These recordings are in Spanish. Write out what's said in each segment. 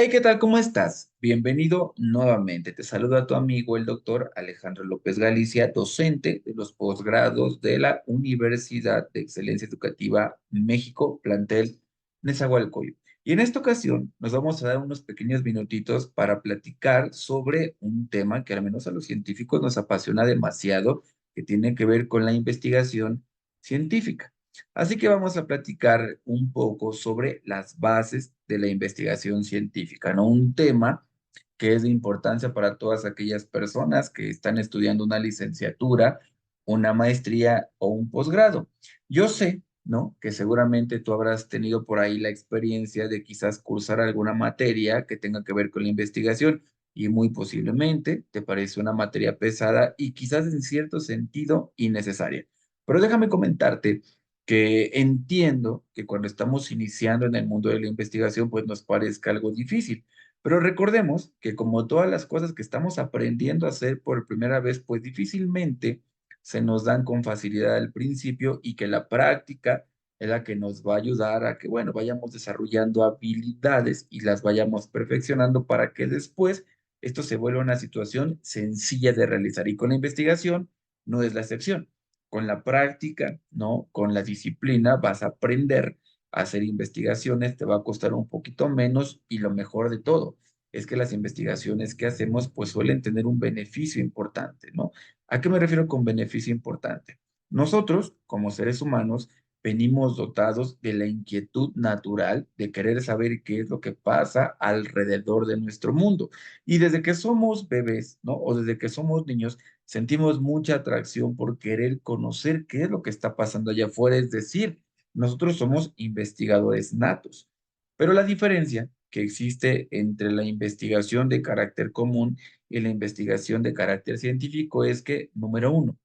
Hey, ¿qué tal? ¿Cómo estás? Bienvenido nuevamente. Te saluda tu amigo el doctor Alejandro López Galicia, docente de los posgrados de la Universidad de Excelencia Educativa México, plantel Nezahualcóyotl. Y en esta ocasión nos vamos a dar unos pequeños minutitos para platicar sobre un tema que al menos a los científicos nos apasiona demasiado, que tiene que ver con la investigación científica. Así que vamos a platicar un poco sobre las bases de la investigación científica, ¿no? Un tema que es de importancia para todas aquellas personas que están estudiando una licenciatura, una maestría o un posgrado. Yo sé, ¿no? Que seguramente tú habrás tenido por ahí la experiencia de quizás cursar alguna materia que tenga que ver con la investigación y muy posiblemente te parece una materia pesada y quizás en cierto sentido innecesaria. Pero déjame comentarte que entiendo que cuando estamos iniciando en el mundo de la investigación, pues nos parezca algo difícil. Pero recordemos que como todas las cosas que estamos aprendiendo a hacer por primera vez, pues difícilmente se nos dan con facilidad al principio y que la práctica es la que nos va a ayudar a que, bueno, vayamos desarrollando habilidades y las vayamos perfeccionando para que después esto se vuelva una situación sencilla de realizar. Y con la investigación no es la excepción. Con la práctica, ¿no? Con la disciplina vas a aprender a hacer investigaciones, te va a costar un poquito menos y lo mejor de todo es que las investigaciones que hacemos pues suelen tener un beneficio importante, ¿no? ¿A qué me refiero con beneficio importante? Nosotros, como seres humanos, venimos dotados de la inquietud natural de querer saber qué es lo que pasa alrededor de nuestro mundo. Y desde que somos bebés, ¿no? O desde que somos niños, sentimos mucha atracción por querer conocer qué es lo que está pasando allá afuera, es decir, nosotros somos investigadores natos. Pero la diferencia que existe entre la investigación de carácter común y la investigación de carácter científico es que, número uno,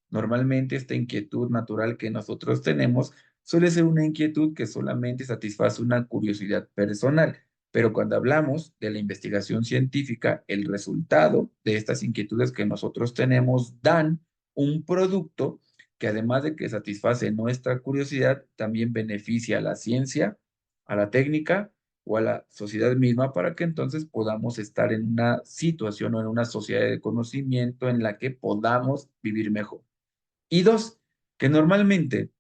normalmente esta inquietud natural que nosotros tenemos suele ser una inquietud que solamente satisface una curiosidad personal. Pero cuando hablamos de la investigación científica, el resultado de estas inquietudes que nosotros tenemos dan un producto que además de que satisface nuestra curiosidad, también beneficia a la ciencia, a la técnica o a la sociedad misma para que entonces podamos estar en una situación o en una sociedad de conocimiento en la que podamos vivir mejor. Y dos, que normalmente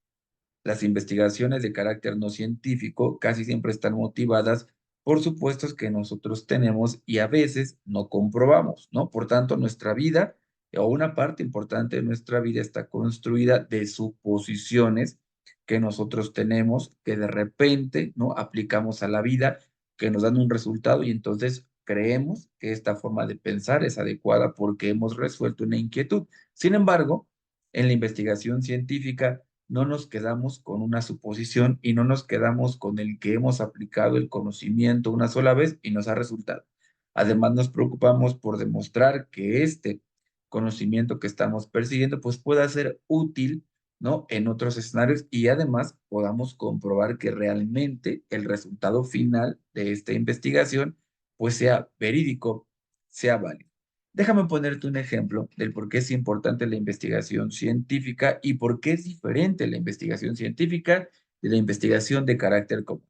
las investigaciones de carácter no científico casi siempre están motivadas por supuestos que nosotros tenemos y a veces no comprobamos, ¿no? Por tanto, nuestra vida o una parte importante de nuestra vida está construida de suposiciones que nosotros tenemos, que de repente, ¿no? Aplicamos a la vida, que nos dan un resultado y entonces creemos que esta forma de pensar es adecuada porque hemos resuelto una inquietud. Sin embargo, en la investigación científica, no nos quedamos con una suposición y no nos quedamos con el que hemos aplicado el conocimiento una sola vez y nos ha resultado. Además, nos preocupamos por demostrar que este conocimiento que estamos persiguiendo pues pueda ser útil, ¿no? En otros escenarios y además podamos comprobar que realmente el resultado final de esta investigación pues sea verídico, sea válido. Déjame ponerte un ejemplo del por qué es importante la investigación científica y por qué es diferente la investigación científica de la investigación de carácter común.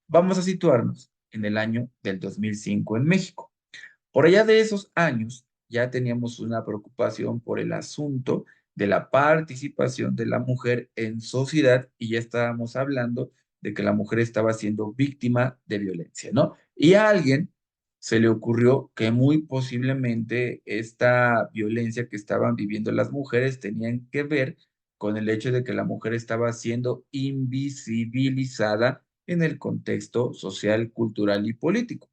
Vamos a situarnos en el año del 2005 en México. Por allá de esos años ya teníamos una preocupación por el asunto de la participación de la mujer en sociedad y ya estábamos hablando de que la mujer estaba siendo víctima de violencia, ¿no? Y a alguien se le ocurrió que muy posiblemente esta violencia que estaban viviendo las mujeres tenían que ver con el hecho de que la mujer estaba siendo invisibilizada en el contexto social, cultural y político.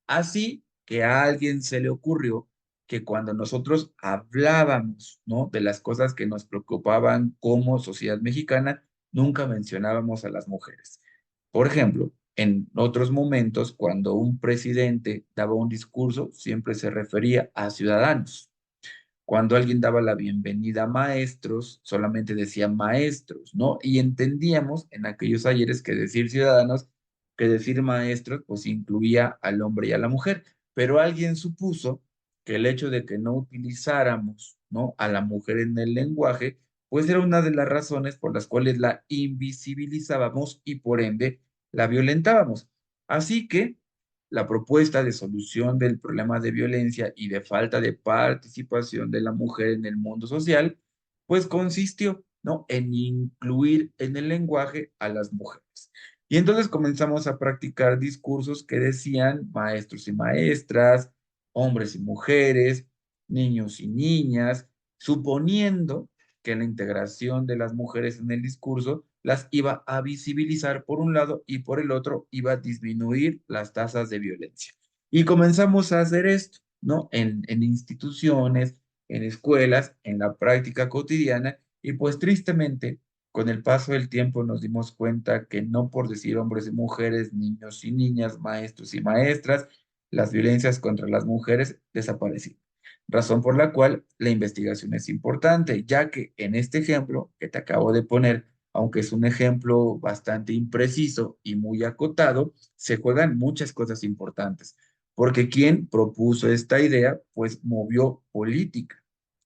Así que a alguien se le ocurrió que cuando nosotros hablábamos, ¿no? De las cosas que nos preocupaban como sociedad mexicana, nunca mencionábamos a las mujeres. Por ejemplo, en otros momentos, cuando un presidente daba un discurso, siempre se refería a ciudadanos. Cuando alguien daba la bienvenida a maestros, solamente decía maestros, ¿no? Y entendíamos en aquellos ayeres que decir ciudadanos, que decir maestros, pues incluía al hombre y a la mujer. Pero alguien supuso que el hecho de que no utilizáramos, ¿no? A la mujer en el lenguaje, pues era una de las razones por las cuales la invisibilizábamos y por ende la violentábamos. Así que la propuesta de solución del problema de violencia y de falta de participación de la mujer en el mundo social, pues consistió, ¿no? En incluir en el lenguaje a las mujeres. Y entonces comenzamos a practicar discursos que decían maestros y maestras, hombres y mujeres, niños y niñas, suponiendo que la integración de las mujeres en el discurso las iba a visibilizar por un lado y por el otro iba a disminuir las tasas de violencia. Y comenzamos a hacer esto, ¿no? En instituciones, en escuelas, en la práctica cotidiana y pues tristemente con el paso del tiempo nos dimos cuenta que no por decir hombres y mujeres, niños y niñas, maestros y maestras, las violencias contra las mujeres desaparecieron. Razón por la cual la investigación es importante, ya que en este ejemplo que te acabo de poner, aunque es un ejemplo bastante impreciso y muy acotado, se juegan muchas cosas importantes, porque quien propuso esta idea, pues movió política.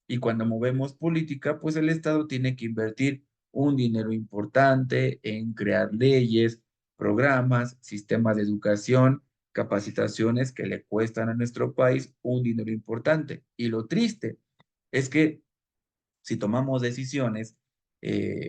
Y cuando movemos política, pues el Estado tiene que invertir un dinero importante en crear leyes, programas, sistemas de educación, capacitaciones que le cuestan a nuestro país un dinero importante. Y lo triste es que si tomamos decisiones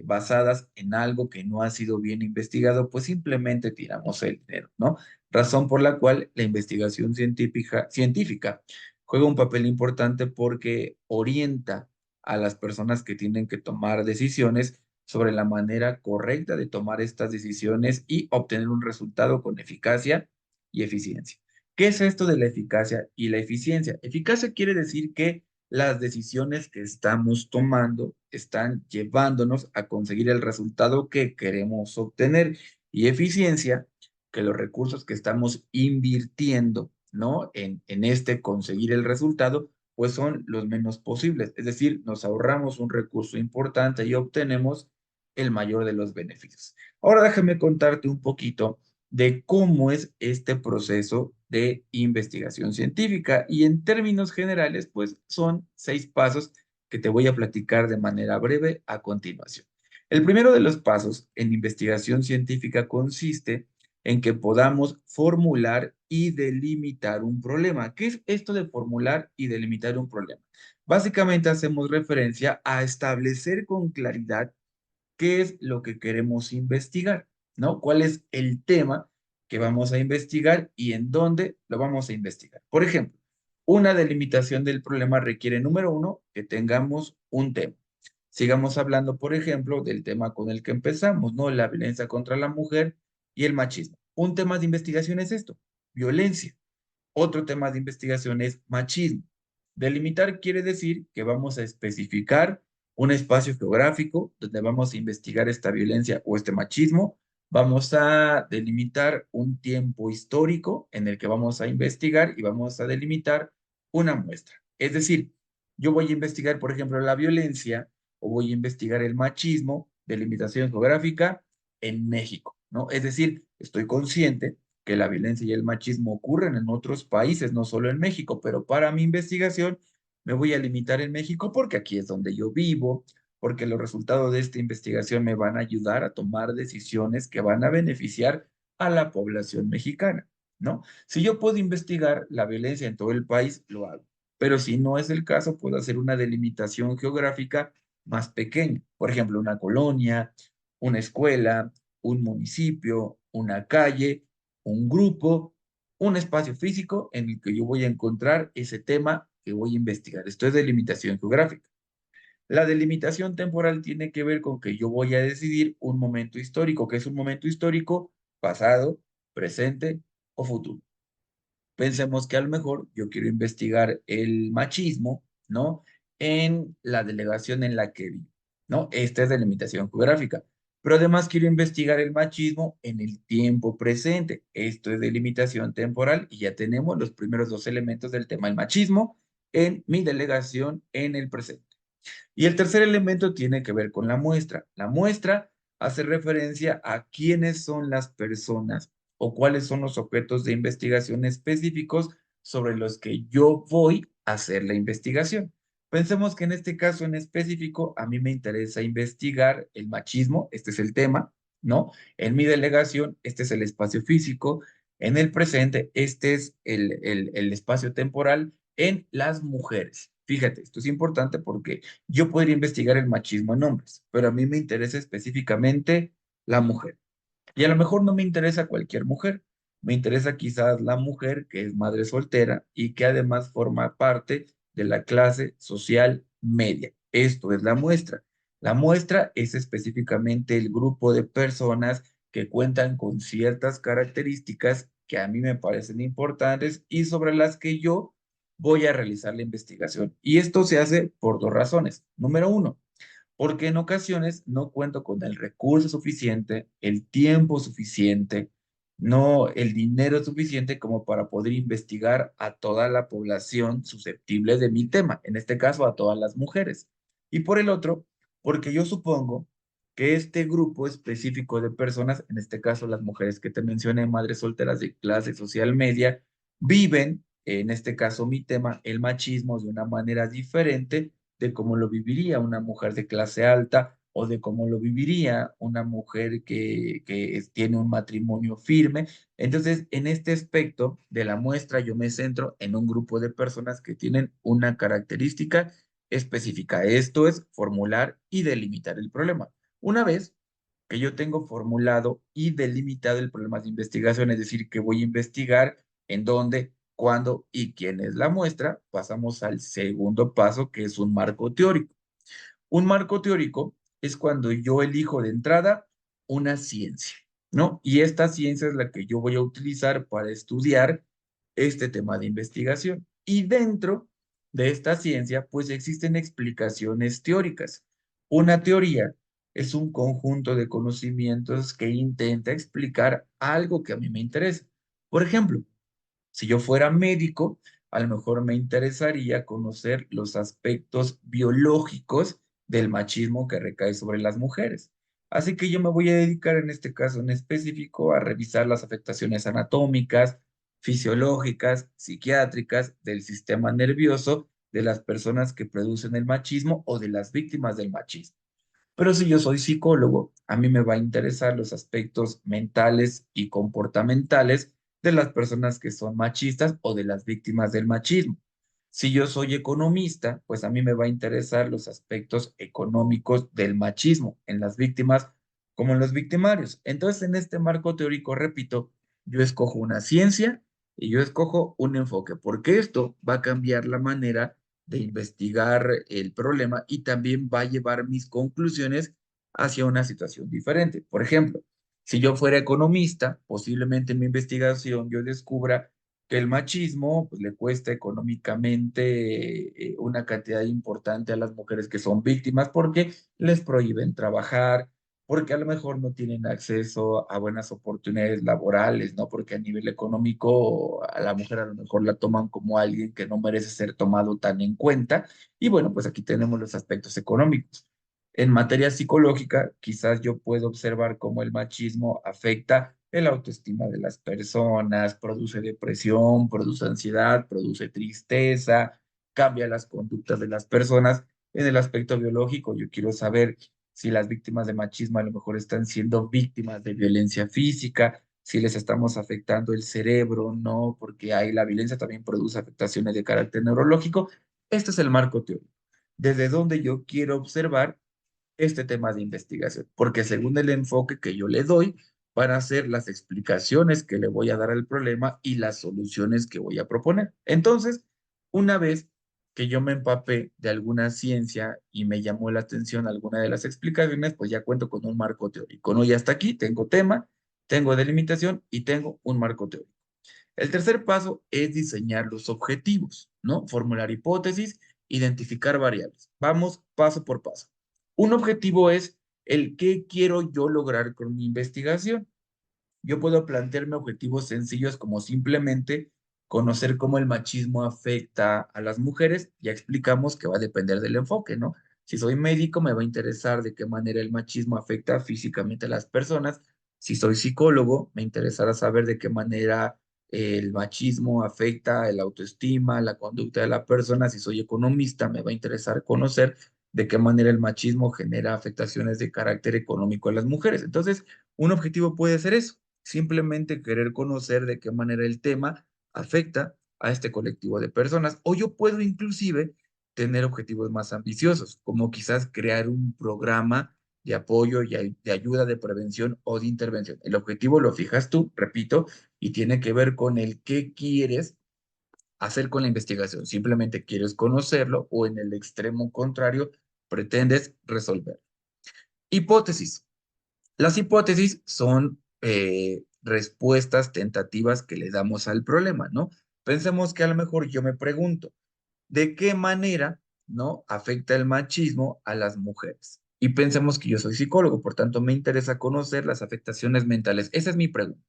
basadas en algo que no ha sido bien investigado, pues simplemente tiramos el dinero, ¿no? Razón por la cual la investigación científica juega un papel importante porque orienta a las personas que tienen que tomar decisiones sobre la manera correcta de tomar estas decisiones y obtener un resultado con eficacia y eficiencia. ¿Qué es esto de la eficacia y la eficiencia? Eficacia quiere decir que las decisiones que estamos tomando están llevándonos a conseguir el resultado que queremos obtener. Y eficiencia, que los recursos que estamos invirtiendo, ¿no? En este conseguir el resultado, pues son los menos posibles. Es decir, nos ahorramos un recurso importante y obtenemos el mayor de los beneficios. Ahora déjame contarte un poquito de cómo es este proceso de investigación científica. Y en términos generales, pues son 6 pasos que te voy a platicar de manera breve a continuación. El primero de los pasos en investigación científica consiste en que podamos formular y delimitar un problema. ¿Qué es esto de formular y delimitar un problema? Básicamente hacemos referencia a establecer con claridad qué es lo que queremos investigar, ¿no? ¿Cuál es el tema que vamos a investigar y en dónde lo vamos a investigar? Por ejemplo, una delimitación del problema requiere, número uno, que tengamos un tema. Sigamos hablando, por ejemplo, del tema con el que empezamos, ¿no? La violencia contra la mujer y el machismo. Un tema de investigación es esto, violencia. Otro tema de investigación es machismo. Delimitar quiere decir que vamos a especificar un espacio geográfico donde vamos a investigar esta violencia o este machismo. Vamos a delimitar un tiempo histórico en el que vamos a investigar y vamos a delimitar una muestra. Es decir, yo voy a investigar, por ejemplo, la violencia o voy a investigar el machismo, delimitación geográfica en México, ¿no? Es decir, estoy consciente que la violencia y el machismo ocurren en otros países, no solo en México, pero para mi investigación me voy a limitar en México porque aquí es donde yo vivo, porque los resultados de esta investigación me van a ayudar a tomar decisiones que van a beneficiar a la población mexicana, ¿no? Si yo puedo investigar la violencia en todo el país, lo hago. Pero si no es el caso, puedo hacer una delimitación geográfica más pequeña. Por ejemplo, una colonia, una escuela, un municipio, una calle, un grupo, un espacio físico en el que yo voy a encontrar ese tema que voy a investigar. Esto es delimitación geográfica. La delimitación temporal tiene que ver con que yo voy a decidir un momento histórico, que es un momento histórico pasado, presente o futuro. Pensemos que a lo mejor yo quiero investigar el machismo, ¿no? En la delegación en la que vivo, ¿no? Esta es delimitación geográfica. Pero además quiero investigar el machismo en el tiempo presente. Esto es delimitación temporal y ya tenemos los primeros dos elementos del tema, el machismo en mi delegación en el presente. Y el tercer elemento tiene que ver con la muestra. La muestra hace referencia a quiénes son las personas o cuáles son los objetos de investigación específicos sobre los que yo voy a hacer la investigación. Pensemos que en este caso en específico a mí me interesa investigar el machismo, este es el tema, ¿no? En mi delegación, este es el espacio físico, En el presente, este es el espacio temporal en las mujeres. Fíjate, esto es importante porque yo podría investigar el machismo en hombres, pero a mí me interesa específicamente la mujer. Y a lo mejor no me interesa cualquier mujer, me interesa quizás la mujer que es madre soltera y que además forma parte de la clase social media. Esto es la muestra. La muestra es específicamente el grupo de personas que cuentan con ciertas características que a mí me parecen importantes y sobre las que yo voy a realizar la investigación. Y esto se hace por dos razones. Número uno, porque en ocasiones no cuento con el recurso suficiente, el tiempo suficiente, no el dinero suficiente como para poder investigar a toda la población susceptible de mi tema, en este caso a todas las mujeres. Y por el otro, porque yo supongo que este grupo específico de personas, en este caso las mujeres que te mencioné, madres solteras de clase social media, viven, en este caso mi tema, el machismo de una manera diferente de cómo lo viviría una mujer de clase alta o de cómo lo viviría una mujer que tiene un matrimonio firme. Entonces, en este aspecto de la muestra, yo me centro en un grupo de personas que tienen una característica específica. Esto es formular y delimitar el problema. Una vez que yo tengo formulado y delimitado el problema de investigación, es decir, que voy a investigar en dónde, cuándo y quién es la muestra, pasamos al segundo paso, que es un marco teórico. Un marco teórico es cuando yo elijo de entrada una ciencia, ¿no? Y esta ciencia es la que yo voy a utilizar para estudiar este tema de investigación. Y dentro de esta ciencia, pues existen explicaciones teóricas. Una teoría es un conjunto de conocimientos que intenta explicar algo que a mí me interesa. Por ejemplo, si yo fuera médico, a lo mejor me interesaría conocer los aspectos biológicos del machismo que recae sobre las mujeres. Así que yo me voy a dedicar en este caso en específico a revisar las afectaciones anatómicas, fisiológicas, psiquiátricas del sistema nervioso de las personas que producen el machismo o de las víctimas del machismo. Pero si yo soy psicólogo, a mí me va a interesar los aspectos mentales y comportamentales de las personas que son machistas o de las víctimas del machismo. Si yo soy economista, pues a mí me va a interesar los aspectos económicos del machismo en las víctimas como en los victimarios. Entonces, en este marco teórico, repito, yo escojo una ciencia y yo escojo un enfoque, porque esto va a cambiar la manera de investigar el problema y también va a llevar mis conclusiones hacia una situación diferente. Por ejemplo, si yo fuera economista, posiblemente en mi investigación yo descubra que el machismo pues, le cuesta económicamente una cantidad importante a las mujeres que son víctimas porque les prohíben trabajar, porque a lo mejor no tienen acceso a buenas oportunidades laborales, ¿no? Porque a nivel económico a la mujer a lo mejor la toman como alguien que no merece ser tomado tan en cuenta. Y bueno, pues aquí tenemos los aspectos económicos. En materia psicológica, quizás yo puedo observar cómo el machismo afecta el autoestima de las personas, produce depresión, produce ansiedad, produce tristeza, cambia las conductas de las personas. En el aspecto biológico, yo quiero saber si las víctimas de machismo a lo mejor están siendo víctimas de violencia física, si les estamos afectando el cerebro, no, porque ahí la violencia también produce afectaciones de carácter neurológico. Este es el marco teórico, desde donde yo quiero observar este tema de investigación, porque según el enfoque que yo le doy, van a ser las explicaciones que le voy a dar al problema y las soluciones que voy a proponer. Entonces, una vez que yo me empapé de alguna ciencia y me llamó la atención alguna de las explicaciones, pues ya cuento con un marco teórico, ¿no? Y hasta aquí tengo tema, tengo delimitación y tengo un marco teórico. El tercer paso es diseñar los objetivos, ¿no? Formular hipótesis, identificar variables. Vamos paso por paso. Un objetivo es el qué quiero yo lograr con mi investigación. Yo puedo plantearme objetivos sencillos como simplemente conocer cómo el machismo afecta a las mujeres. Ya explicamos que va a depender del enfoque, ¿no? Si soy médico, me va a interesar de qué manera el machismo afecta físicamente a las personas. Si soy psicólogo, me interesará saber de qué manera el machismo afecta el autoestima, la conducta de la persona. Si soy economista, me va a interesar conocer de qué manera el machismo genera afectaciones de carácter económico a las mujeres. Entonces, un objetivo puede ser eso. simplemente querer conocer de qué manera el tema afecta a este colectivo de personas. O yo puedo inclusive tener objetivos más ambiciosos, como quizás crear un programa de apoyo y de ayuda, de prevención o de intervención. El objetivo lo fijas tú, repito, y tiene que ver con el qué quieres hacer con la investigación. Simplemente quieres conocerlo o en el extremo contrario, pretendes resolver. Hipótesis. Las hipótesis son respuestas tentativas que le damos al problema, ¿no? Pensemos que a lo mejor yo me pregunto, ¿de qué manera, ¿no? Afecta el machismo a las mujeres? Y pensemos que yo soy psicólogo, por tanto me interesa conocer las afectaciones mentales. Esa es mi pregunta.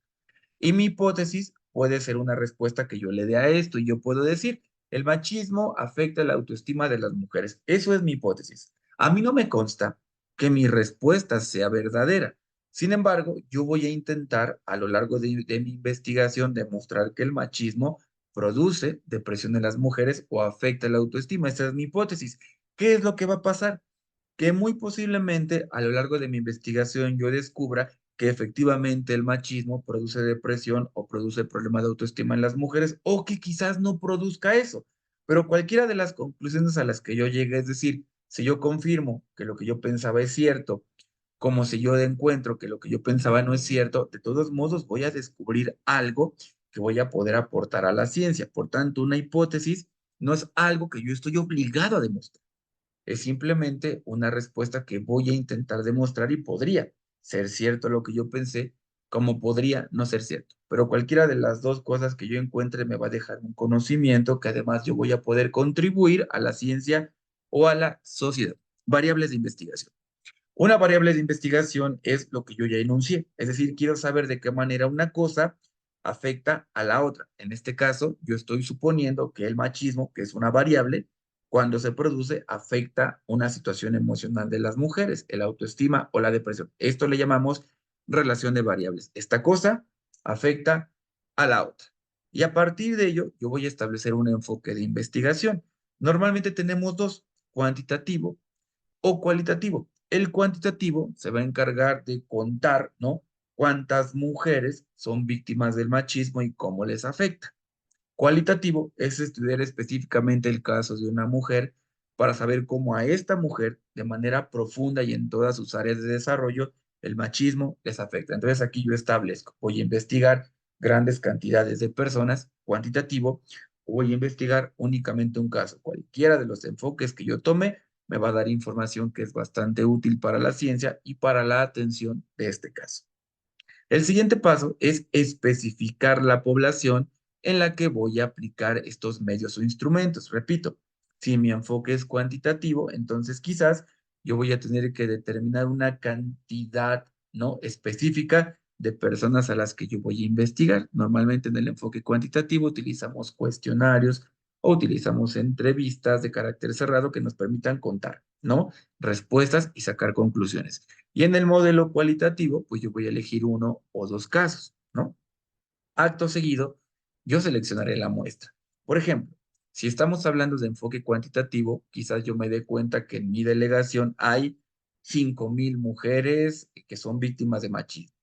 Y mi hipótesis puede ser una respuesta que yo le dé a esto y yo puedo decir, el machismo afecta la autoestima de las mujeres. Eso es mi hipótesis. A mí no me consta que mi respuesta sea verdadera. Sin embargo, yo voy a intentar a lo largo de mi investigación demostrar que el machismo produce depresión en las mujeres o afecta la autoestima. Esa es mi hipótesis. ¿Qué es lo que va a pasar? Que muy posiblemente a lo largo de mi investigación yo descubra que efectivamente el machismo produce depresión o produce problemas de autoestima en las mujeres o que quizás no produzca eso. Pero cualquiera de las conclusiones a las que yo llegue, es decir, si yo confirmo que lo que yo pensaba es cierto, como si yo encuentro que lo que yo pensaba no es cierto, de todos modos voy a descubrir algo que voy a poder aportar a la ciencia. Por tanto, una hipótesis no es algo que yo estoy obligado a demostrar. Es simplemente una respuesta que voy a intentar demostrar y podría ser cierto lo que yo pensé, como podría no ser cierto. Pero cualquiera de las dos cosas que yo encuentre me va a dejar un conocimiento que además yo voy a poder contribuir a la ciencia o a la sociedad. Variables de investigación. Una variable de investigación es lo que yo ya enuncié, es decir, quiero saber de qué manera una cosa afecta a la otra. En este caso, yo estoy suponiendo que el machismo, que es una variable, cuando se produce, afecta una situación emocional de las mujeres, el autoestima o la depresión. Esto le llamamos relación de variables. Esta cosa afecta a la otra. Y a partir de ello, yo voy a establecer un enfoque de investigación. Normalmente tenemos dos, cuantitativo o cualitativo. El cuantitativo se va a encargar de contar, ¿no? Cuántas mujeres son víctimas del machismo y cómo les afecta. Cualitativo es estudiar específicamente el caso de una mujer para saber cómo a esta mujer, de manera profunda y en todas sus áreas de desarrollo, el machismo les afecta. Entonces aquí yo establezco, voy a investigar grandes cantidades de personas, cuantitativo, o voy a investigar únicamente un caso. Cualquiera de los enfoques que yo tome me va a dar información que es bastante útil para la ciencia y para la atención de este caso. El siguiente paso es especificar la población en la que voy a aplicar estos medios o instrumentos. Repito, si mi enfoque es cuantitativo, entonces quizás yo voy a tener que determinar una cantidad, ¿no? específica de personas a las que yo voy a investigar. Normalmente en el enfoque cuantitativo utilizamos cuestionarios o utilizamos entrevistas de carácter cerrado que nos permitan contar, ¿no? Respuestas y sacar conclusiones. Y en el modelo cualitativo, pues yo voy a elegir uno o dos casos, ¿no? Acto seguido, yo seleccionaré la muestra. Por ejemplo, si estamos hablando de enfoque cuantitativo, quizás yo me dé cuenta que en mi delegación hay 5,000 mujeres que son víctimas de machismo.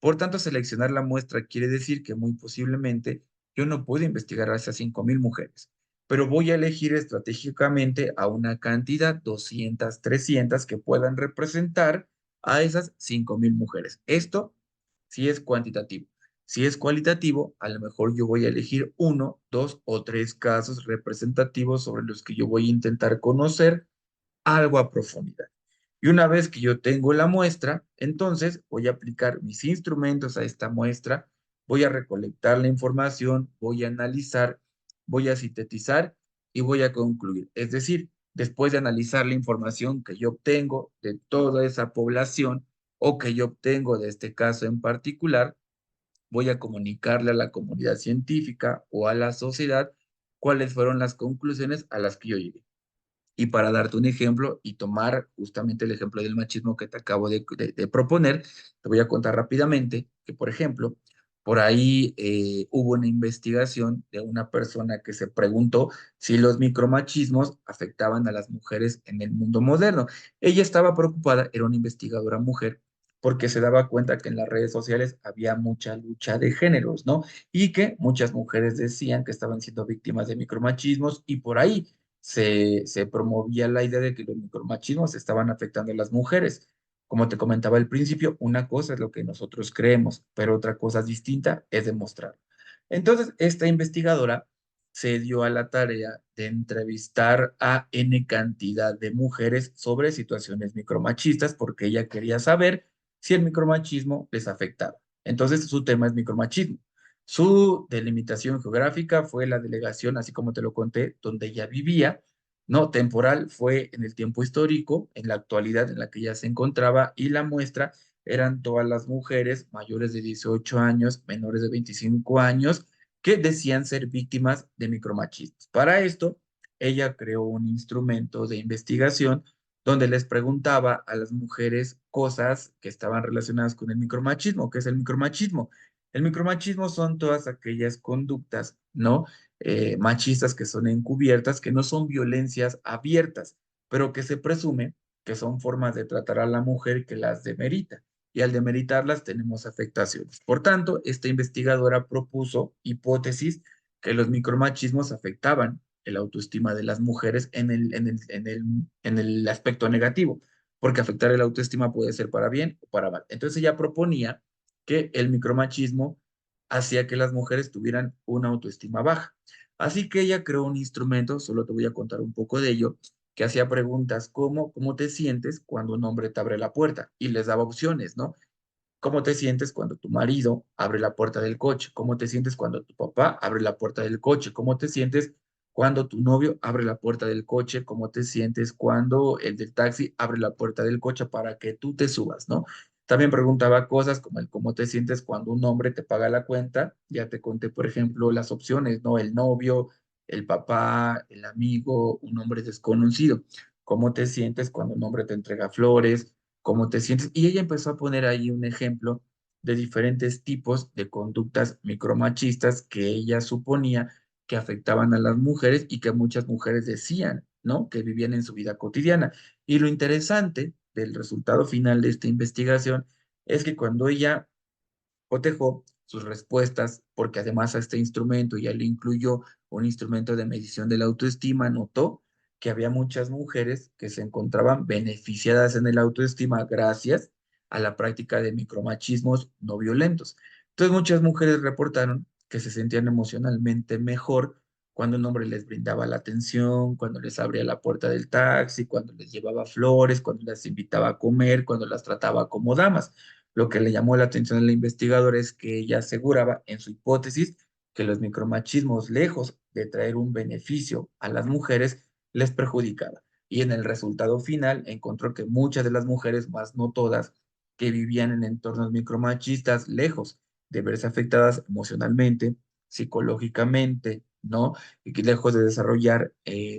Por tanto, seleccionar la muestra quiere decir que muy posiblemente yo no puedo investigar a esas 5,000 mujeres, pero voy a elegir estratégicamente a una cantidad, 200, 300, que puedan representar a esas 5,000 mujeres. Esto sí es cuantitativo. Si es cualitativo, a lo mejor yo voy a elegir uno, dos o tres casos representativos sobre los que yo voy a intentar conocer algo a profundidad. Y una vez que yo tengo la muestra, entonces voy a aplicar mis instrumentos a esta muestra, voy a recolectar la información, voy a analizar, voy a sintetizar y voy a concluir. Es decir, después de analizar la información que yo obtengo de toda esa población o que yo obtengo de este caso en particular, voy a comunicarle a la comunidad científica o a la sociedad cuáles fueron las conclusiones a las que yo llegué. Y para darte un ejemplo y tomar justamente el ejemplo del machismo que te acabo de proponer, te voy a contar rápidamente que, por ejemplo, por ahí hubo una investigación de una persona que se preguntó si los micromachismos afectaban a las mujeres en el mundo moderno. Ella estaba preocupada, era una investigadora mujer, porque se daba cuenta que en las redes sociales había mucha lucha de géneros, ¿no? Y que muchas mujeres decían que estaban siendo víctimas de micromachismos y por ahí se promovía la idea de que los micromachismos estaban afectando a las mujeres. Como te comentaba al principio, una cosa es lo que nosotros creemos, pero otra cosa distinta es demostrar. Entonces, esta investigadora se dio a la tarea de entrevistar a N cantidad de mujeres sobre situaciones micromachistas porque ella quería saber si el micromachismo les afectaba. Entonces, su tema es micromachismo. Su delimitación geográfica fue la delegación, así como te lo conté, donde ella vivía, ¿no? Temporal fue en el tiempo histórico, en la actualidad en la que ella se encontraba, y la muestra eran todas las mujeres mayores de 18 años, menores de 25 años, que decían ser víctimas de micromachismos. Para esto, ella creó un instrumento de investigación donde les preguntaba a las mujeres cosas que estaban relacionadas con el micromachismo. ¿Qué es el micromachismo? El micromachismo son todas aquellas conductas, ¿no? Machistas que son encubiertas, que no son violencias abiertas, pero que se presume que son formas de tratar a la mujer que las demerita. Y al demeritarlas tenemos afectaciones. Por tanto, esta investigadora propuso hipótesis que los micromachismos afectaban el autoestima de las mujeres en el aspecto negativo, porque afectar el autoestima puede ser para bien o para mal. Entonces ella proponía que el micromachismo hacía que las mujeres tuvieran una autoestima baja. Así que ella creó un instrumento, solo te voy a contar un poco de ello, que hacía preguntas como, ¿cómo te sientes cuando un hombre te abre la puerta? Y les daba opciones, ¿no? ¿Cómo te sientes cuando tu marido abre la puerta del coche? ¿Cómo te sientes cuando tu papá abre la puerta del coche? ¿Cómo te sientes cuando tu novio abre la puerta del coche? ¿Cómo te sientes cuando el del taxi abre la puerta del coche para que tú te subas, ¿no? También preguntaba cosas como el cómo te sientes cuando un hombre te paga la cuenta. Ya te conté, por ejemplo, las opciones, ¿no? El novio, el papá, el amigo, un hombre desconocido. ¿Cómo te sientes cuando un hombre te entrega flores? ¿Cómo te sientes? Y ella empezó a poner ahí un ejemplo de diferentes tipos de conductas micromachistas que ella suponía que afectaban a las mujeres y que muchas mujeres decían, ¿no? Que vivían en su vida cotidiana. Y lo interesante del resultado final de esta investigación es que cuando ella cotejó sus respuestas, porque además a este instrumento ya le incluyó un instrumento de medición de la autoestima, notó que había muchas mujeres que se encontraban beneficiadas en el autoestima gracias a la práctica de micromachismos no violentos. Entonces muchas mujeres reportaron que se sentían emocionalmente mejor cuando un hombre les brindaba la atención, cuando les abría la puerta del taxi, cuando les llevaba flores, cuando las invitaba a comer, cuando las trataba como damas. Lo que le llamó la atención al investigador es que ella aseguraba en su hipótesis que los micromachismos, lejos de traer un beneficio a las mujeres, les perjudicaba. Y en el resultado final encontró que muchas de las mujeres, más no todas, que vivían en entornos micromachistas, lejos de verse afectadas emocionalmente, psicológicamente, ¿no? Y que lejos de desarrollar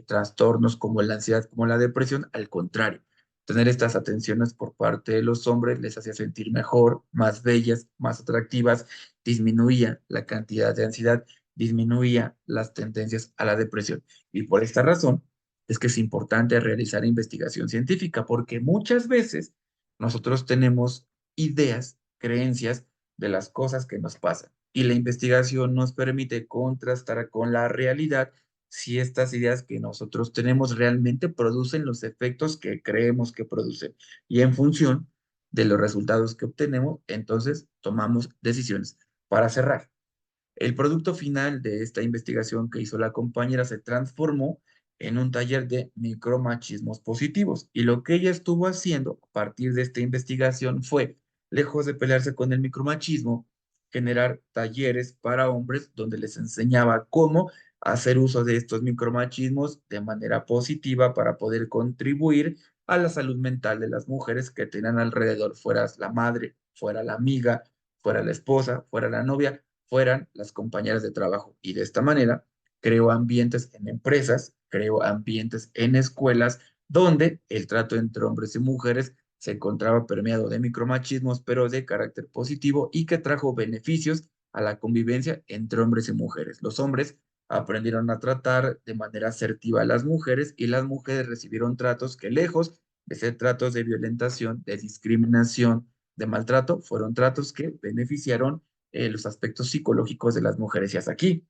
trastornos como la ansiedad, como la depresión, al contrario, tener estas atenciones por parte de los hombres les hacía sentir mejor, más bellas, más atractivas, disminuía la cantidad de ansiedad, disminuía las tendencias a la depresión. Y por esta razón es que es importante realizar investigación científica, porque muchas veces nosotros tenemos ideas, creencias de las cosas que nos pasan. Y la investigación nos permite contrastar con la realidad si estas ideas que nosotros tenemos realmente producen los efectos que creemos que producen. Y en función de los resultados que obtenemos, entonces tomamos decisiones. Para cerrar, el producto final de esta investigación que hizo la compañera se transformó en un taller de micromachismos positivos. Y lo que ella estuvo haciendo a partir de esta investigación fue, lejos de pelearse con el micromachismo, generar talleres para hombres donde les enseñaba cómo hacer uso de estos micromachismos de manera positiva para poder contribuir a la salud mental de las mujeres que tenían alrededor, fuera la madre, fuera la amiga, fuera la esposa, fuera la novia, fueran las compañeras de trabajo. Y de esta manera creo ambientes en empresas, creo ambientes en escuelas donde el trato entre hombres y mujeres se encontraba permeado de micromachismos, pero de carácter positivo y que trajo beneficios a la convivencia entre hombres y mujeres. Los hombres aprendieron a tratar de manera asertiva a las mujeres y las mujeres recibieron tratos que lejos de ser tratos de violentación, de discriminación, de maltrato fueron tratos que beneficiaron los aspectos psicológicos de las mujeres. Y hasta aquí,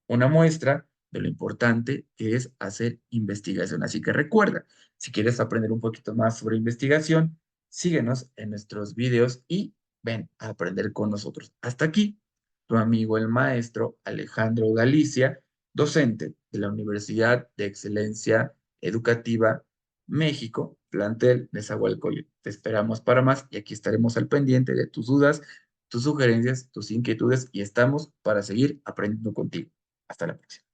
una muestra de lo importante que es hacer investigación. Así que recuerda, si quieres aprender un poquito más sobre investigación, síguenos en nuestros videos y ven a aprender con nosotros. Hasta aquí, tu amigo el maestro Alejandro Galicia, docente de la Universidad de Excelencia Educativa México, plantel de Nezahualcóyotl. Te esperamos para más y aquí estaremos al pendiente de tus dudas, tus sugerencias, tus inquietudes y estamos para seguir aprendiendo contigo. Hasta la próxima.